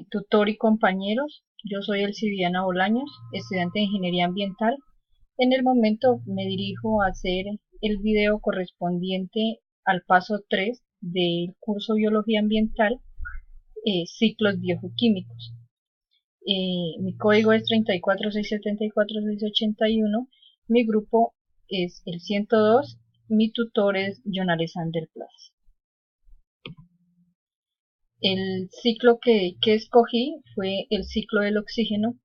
Tutor y compañeros, yo soy Elcidiana Bolaños, estudiante de Ingeniería Ambiental. En el momento me dirijo a hacer el video correspondiente al paso 3 del curso Biología Ambiental, ciclos biogeoquímicos. Mi código es 34674-681, mi grupo es el 102, mi tutor es John Alexander Plaza. El ciclo que escogí fue el ciclo del oxígeno.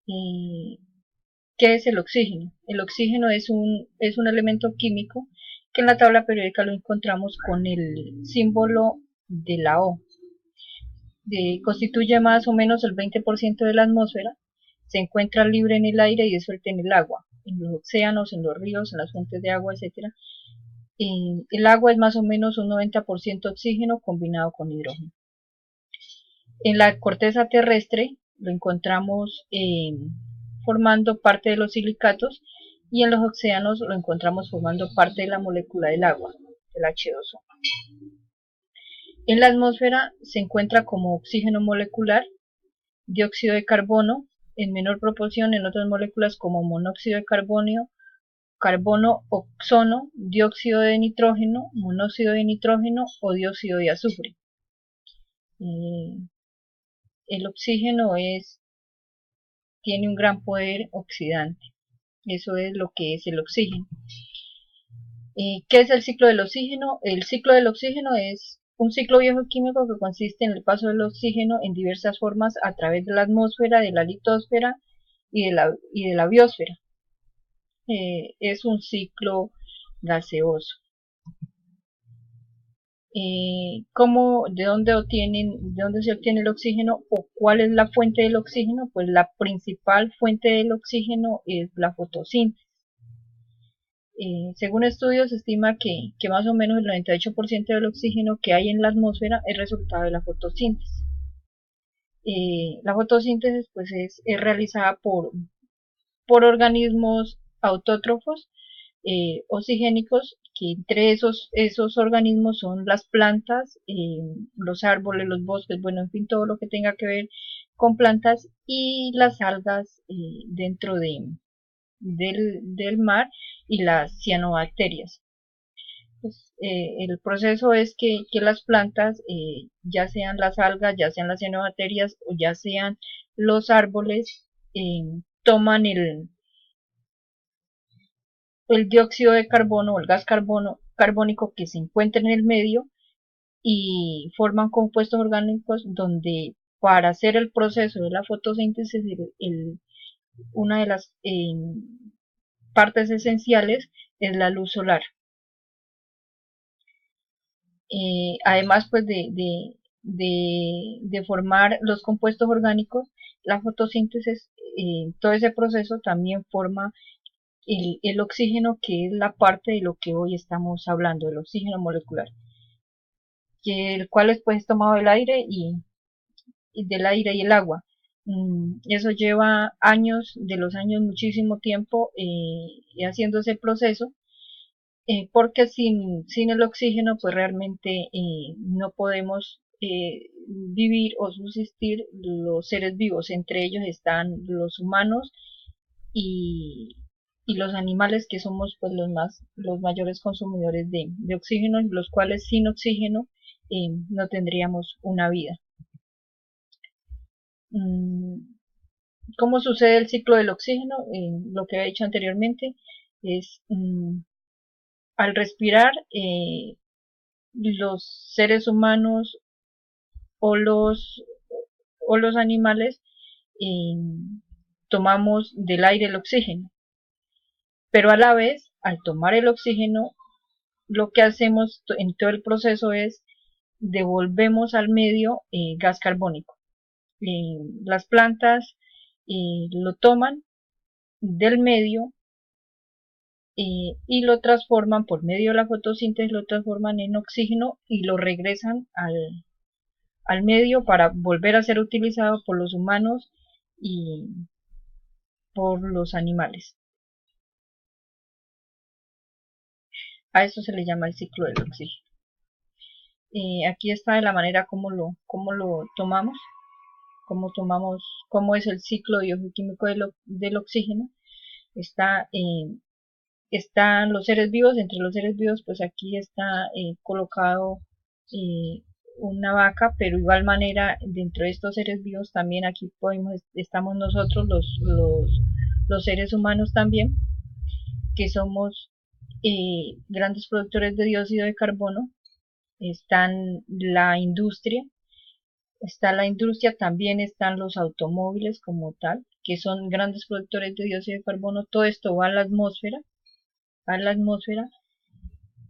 ¿Qué es el oxígeno? El oxígeno es un elemento químico que en la tabla periódica lo encontramos con el símbolo de la O. Constituye más o menos el 20% de la atmósfera, se encuentra libre en el aire y disuelto en el agua, en los océanos, en los ríos, en las fuentes de agua, etc. El agua es más o menos un 90% oxígeno combinado con hidrógeno. En la corteza terrestre lo encontramos formando parte de los silicatos y en los océanos lo encontramos formando parte de la molécula del agua, el H2O. En la atmósfera se encuentra como oxígeno molecular, dióxido de carbono, en menor proporción en otras moléculas como monóxido de carbono, ozono, dióxido de nitrógeno, monóxido de nitrógeno o dióxido de azufre. El oxígeno tiene un gran poder oxidante. Eso es lo que es el oxígeno. ¿Qué es el ciclo del oxígeno? El ciclo del oxígeno es un ciclo bioquímico que consiste en el paso del oxígeno en diversas formas a través de la atmósfera, de la litosfera y de la biosfera. Es un ciclo gaseoso. ¿De dónde se obtiene el oxígeno o cuál es la fuente del oxígeno? Pues la principal fuente del oxígeno es la fotosíntesis. Según estudios, se estima que más o menos el 98% del oxígeno que hay en la atmósfera es resultado de la fotosíntesis. La fotosíntesis pues es realizada por organismos autótrofos oxigénicos, que entre esos organismos son las plantas, los árboles, los bosques, bueno, en fin, todo lo que tenga que ver con plantas y las algas dentro del mar y las cianobacterias. Pues, el proceso es que las plantas, ya sean las algas, ya sean las cianobacterias o ya sean los árboles, toman el dióxido de carbono o el gas carbónico que se encuentra en el medio y forman compuestos orgánicos donde para hacer el proceso de la fotosíntesis una de las partes esenciales es la luz solar. Además pues de formar los compuestos orgánicos, la fotosíntesis, todo ese proceso también forma el oxígeno, que es la parte de lo que hoy estamos hablando, el oxígeno molecular, el cual es pues tomado del aire y del aire y el agua. Eso lleva años, de los años muchísimo tiempo haciendo ese proceso, porque sin el oxígeno pues realmente no podemos vivir o subsistir los seres vivos. Entre ellos están los humanos y, y los animales, que somos pues los mayores consumidores de oxígeno, y los cuales sin oxígeno no tendríamos una vida. ¿Cómo sucede el ciclo del oxígeno? Lo que he dicho anteriormente es al respirar, los seres humanos o los animales eh, tomamos del aire el oxígeno, pero a la vez, al tomar el oxígeno, lo que hacemos en todo el proceso es devolvemos al medio gas carbónico. Las plantas lo toman del medio y lo transforman por medio de la fotosíntesis, lo transforman en oxígeno y lo regresan al medio para volver a ser utilizado por los humanos y por los animales. A eso se le llama el ciclo del oxígeno. Aquí está de la manera como lo tomamos, cómo es el ciclo biogeoquímico del oxígeno. Está, están los seres vivos, entre los seres vivos pues aquí está colocado eh, una vaca, pero igual manera dentro de estos seres vivos también aquí estamos nosotros los seres humanos también, que somos grandes productores de dióxido de carbono. Están está la industria, también están los automóviles como tal, que son grandes productores de dióxido de carbono. Todo esto va a la atmósfera, a la atmósfera.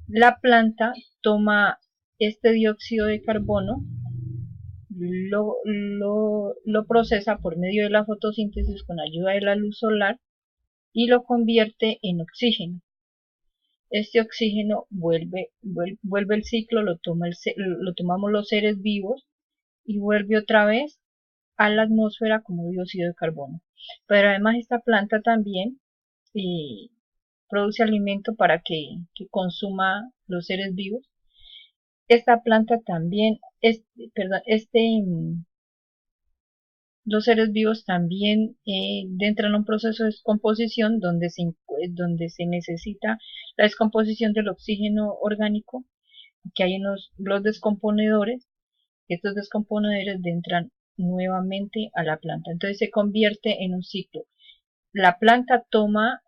La planta toma este dióxido de carbono, lo procesa por medio de la fotosíntesis con ayuda de la luz solar y lo convierte en oxígeno. Este oxígeno vuelve el ciclo, lo tomamos los seres vivos y vuelve otra vez a la atmósfera como dióxido de carbono. Pero además esta planta también eh, produce alimento para que consuma los seres vivos. Esta planta también, perdón, los seres vivos también entran a un proceso de descomposición donde se necesita la descomposición del oxígeno orgánico, que hay los descomponedores. Estos descomponedores entran nuevamente a la planta, entonces se convierte en un ciclo. La planta toma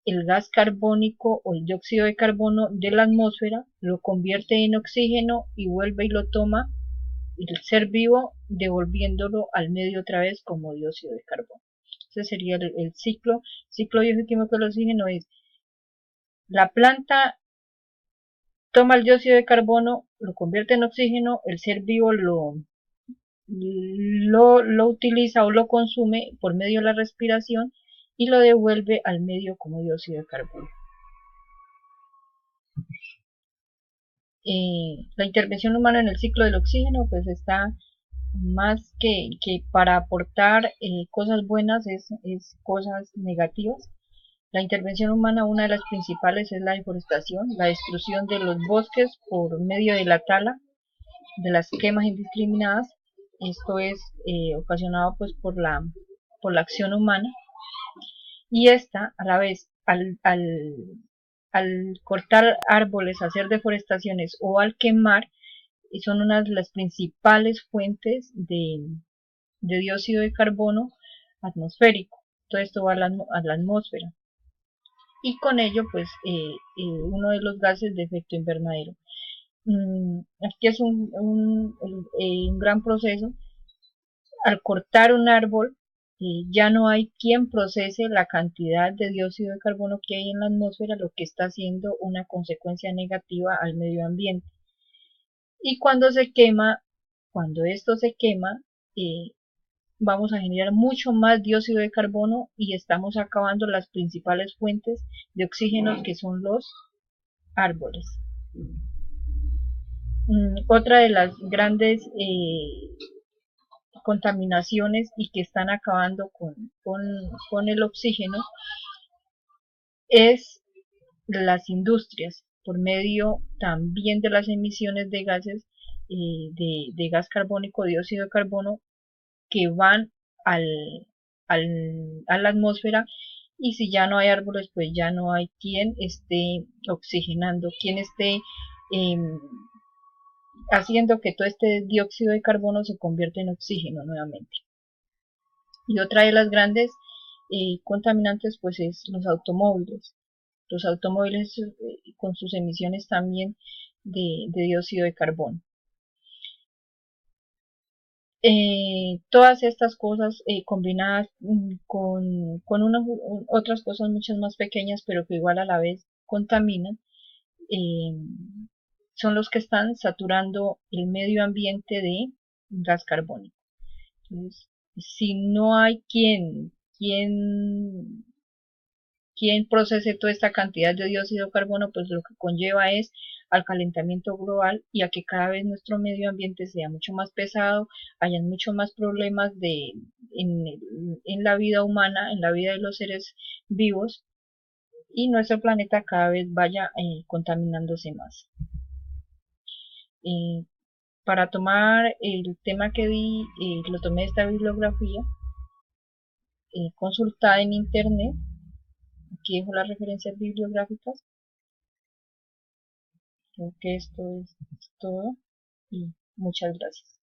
el gas carbónico o el dióxido de carbono de la atmósfera, lo convierte en oxígeno y vuelve y lo toma el ser vivo, devolviéndolo al medio otra vez como dióxido de carbono. Ese sería el ciclo biogeoquímico del oxígeno. Es la planta toma el dióxido de carbono, lo convierte en oxígeno, el ser vivo lo utiliza o lo consume por medio de la respiración y lo devuelve al medio como dióxido de carbono. La intervención humana en el ciclo del oxígeno pues está más que para aportar cosas buenas, es cosas negativas. La intervención humana, una de las principales es la deforestación, la destrucción de los bosques por medio de la tala, de las quemas indiscriminadas. Esto es ocasionado pues por la acción humana, y esta a la vez al cortar árboles, hacer deforestaciones o al quemar, son una de las principales fuentes de dióxido de carbono atmosférico. Todo esto va a la atmósfera y con ello pues uno de los gases de efecto invernadero. Aquí es un gran proceso. Al cortar un árbol ya no hay quien procese la cantidad de dióxido de carbono que hay en la atmósfera, lo que está haciendo una consecuencia negativa al medio ambiente. Y cuando esto se quema, eh, vamos a generar mucho más dióxido de carbono y estamos acabando las principales fuentes de oxígeno, que son los árboles. Otra de las grandes contaminaciones y que están acabando con el oxígeno es las industrias, por medio también de las emisiones de gases, de gas carbónico, dióxido de carbono, que van al, a la atmósfera. Y si ya no hay árboles, pues ya no hay quien esté oxigenando, quien esté eh, haciendo que todo este dióxido de carbono se convierta en oxígeno nuevamente. Y otra de las grandes contaminantes pues es los automóviles. Los automóviles con sus emisiones también de dióxido de carbono. Todas estas cosas combinadas con otras cosas muchas más pequeñas, pero que igual a la vez contaminan, eh, son los que están saturando el medio ambiente de gas carbónico. Entonces, si no hay quien procese toda esta cantidad de dióxido de carbono, pues lo que conlleva es al calentamiento global y a que cada vez nuestro medio ambiente sea mucho más pesado, hayan mucho más problemas en la vida humana, en la vida de los seres vivos, y nuestro planeta cada vez vaya contaminándose más. Para tomar el tema que di, lo tomé de esta bibliografía consultada en internet. Aquí dejo las referencias bibliográficas. Creo que esto es todo y muchas gracias.